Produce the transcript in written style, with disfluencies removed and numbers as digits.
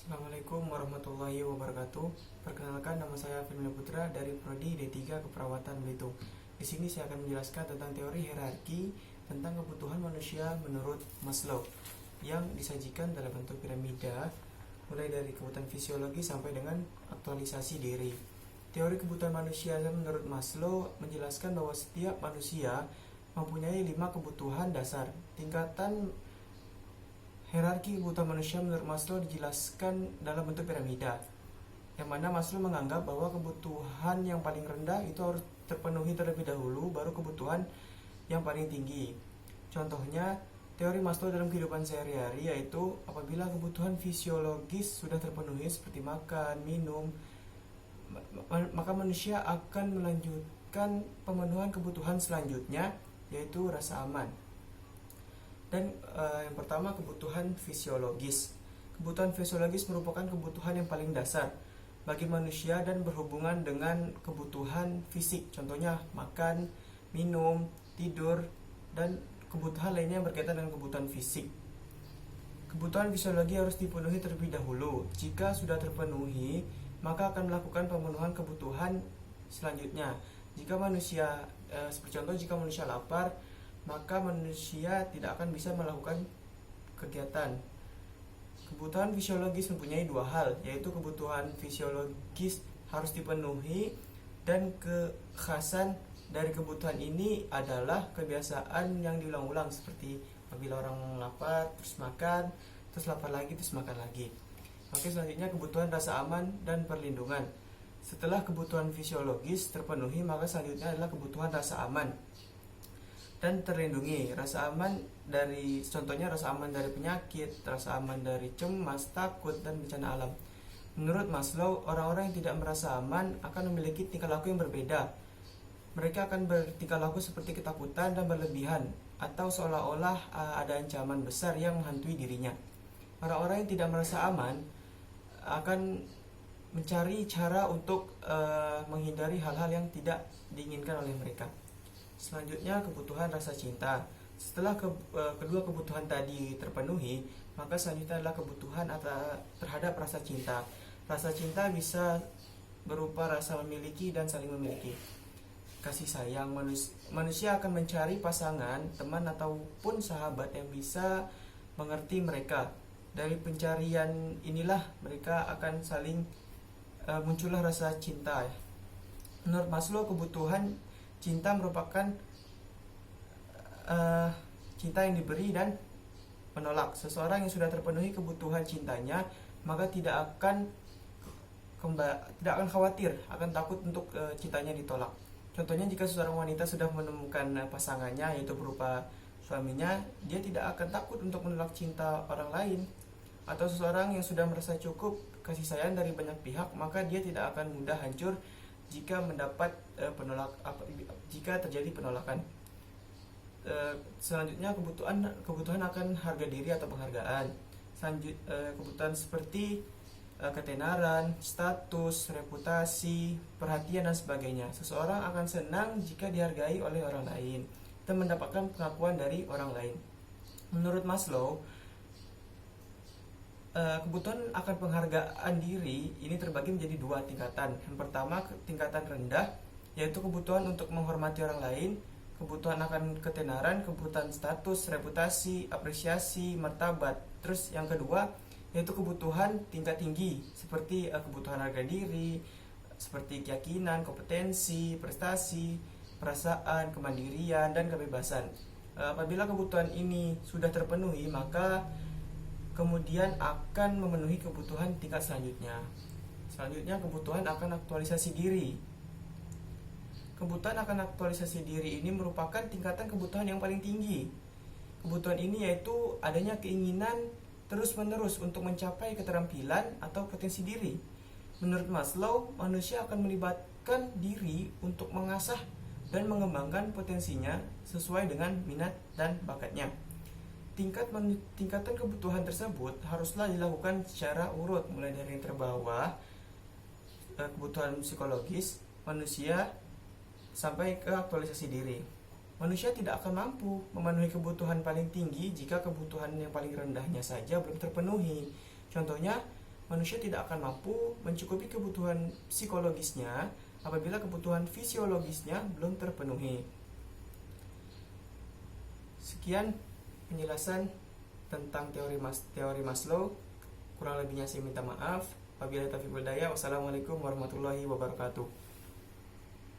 Assalamualaikum warahmatullahi wabarakatuh. Perkenalkan, nama saya Firman Putra dari Prodi D3 Keperawatan Belitung. Di sini saya akan menjelaskan tentang teori hierarki tentang kebutuhan manusia menurut Maslow yang disajikan dalam bentuk piramida, mulai dari kebutuhan fisiologi sampai dengan aktualisasi diri. Teori kebutuhan manusia menurut Maslow menjelaskan bahwa setiap manusia mempunyai 5 kebutuhan dasar. Tingkatan hierarki kebutuhan manusia menurut Maslow dijelaskan dalam bentuk piramida, yang mana Maslow menganggap bahwa kebutuhan yang paling rendah itu harus terpenuhi terlebih dahulu, baru kebutuhan yang paling tinggi. Contohnya, teori Maslow dalam kehidupan sehari-hari yaitu apabila kebutuhan fisiologis sudah terpenuhi seperti makan, minum, maka manusia akan melanjutkan pemenuhan kebutuhan selanjutnya, yaitu rasa aman. Dan yang pertama, kebutuhan fisiologis. Kebutuhan fisiologis merupakan kebutuhan yang paling dasar bagi manusia dan berhubungan dengan kebutuhan fisik. Contohnya makan, minum, tidur, dan kebutuhan lainnya yang berkaitan dengan kebutuhan fisik. Kebutuhan fisiologi harus dipenuhi terlebih dahulu. Jika sudah terpenuhi, maka akan melakukan pemenuhan kebutuhan selanjutnya. Jika manusia, seperti contoh, jika manusia lapar, maka manusia tidak akan bisa melakukan kegiatan. Kebutuhan fisiologis mempunyai dua hal, yaitu kebutuhan fisiologis harus dipenuhi, dan kekhasan dari kebutuhan ini adalah kebiasaan yang diulang-ulang, seperti apabila orang lapar terus makan, terus lapar lagi terus makan lagi. Oke, selanjutnya kebutuhan rasa aman dan perlindungan. Setelah kebutuhan fisiologis terpenuhi, maka selanjutnya adalah kebutuhan rasa aman dan terlindungi. Rasa aman dari, contohnya rasa aman dari penyakit, rasa aman dari cemas, takut, dan bencana alam. Menurut Maslow, orang-orang yang tidak merasa aman akan memiliki tingkah laku yang berbeda. Mereka akan bertingkah laku seperti ketakutan dan berlebihan, atau seolah-olah ada ancaman besar yang menghantui dirinya. Orang-orang yang tidak merasa aman akan mencari cara untuk menghindari hal-hal yang tidak diinginkan oleh mereka. Selanjutnya, kebutuhan rasa cinta. Setelah kedua kebutuhan tadi terpenuhi, maka selanjutnya adalah kebutuhan terhadap rasa cinta. Rasa cinta bisa berupa rasa memiliki dan saling memiliki. Kasih sayang, manusia akan mencari pasangan, teman, ataupun sahabat yang bisa mengerti mereka. Dari pencarian inilah mereka akan saling muncullah rasa cinta. Menurut Maslow, kebutuhan cinta merupakan cinta yang diberi dan menolak. Seseorang yang sudah terpenuhi kebutuhan cintanya, maka tidak akan khawatir, akan takut untuk cintanya ditolak. Contohnya, jika seorang wanita sudah menemukan pasangannya, yaitu berupa suaminya, dia tidak akan takut untuk menolak cinta orang lain. Atau seseorang yang sudah merasa cukup kasih sayang dari banyak pihak, maka dia tidak akan mudah hancur jika mendapat jika terjadi penolakan. Selanjutnya, kebutuhan akan harga diri atau penghargaan. Kebutuhan seperti ketenaran, status, reputasi, perhatian, dan sebagainya. Seseorang akan senang jika dihargai oleh orang lain dan mendapatkan pengakuan dari orang lain. Menurut Maslow, kebutuhan akan penghargaan diri ini terbagi menjadi dua tingkatan. Yang pertama, tingkatan rendah, yaitu kebutuhan untuk menghormati orang lain. Kebutuhan akan ketenaran, kebutuhan status, reputasi, apresiasi, martabat. Terus yang kedua, yaitu kebutuhan tingkat tinggi, seperti kebutuhan harga diri, seperti keyakinan, kompetensi, prestasi, perasaan, kemandirian, dan kebebasan. Apabila kebutuhan ini sudah terpenuhi, maka kemudian akan memenuhi kebutuhan tingkat selanjutnya. Selanjutnya, kebutuhan akan aktualisasi diri. Kebutuhan akan aktualisasi diri ini merupakan tingkatan kebutuhan yang paling tinggi. Kebutuhan ini yaitu adanya keinginan terus-menerus untuk mencapai keterampilan atau potensi diri. Menurut Maslow, manusia akan melibatkan diri untuk mengasah dan mengembangkan potensinya sesuai dengan minat dan bakatnya. Tingkatan kebutuhan tersebut haruslah dilakukan secara urut, mulai dari yang terbawah, kebutuhan psikologis manusia, sampai ke aktualisasi diri. Manusia tidak akan mampu memenuhi kebutuhan paling tinggi jika kebutuhan yang paling rendahnya saja belum terpenuhi. Contohnya, manusia tidak akan mampu mencukupi kebutuhan psikologisnya apabila kebutuhan fisiologisnya belum terpenuhi. Sekian penjelasan tentang teori Maslow. Kurang lebihnya saya minta maaf. Wabillahi taufiq wal hidayah. Wassalamualaikum warahmatullahi wabarakatuh.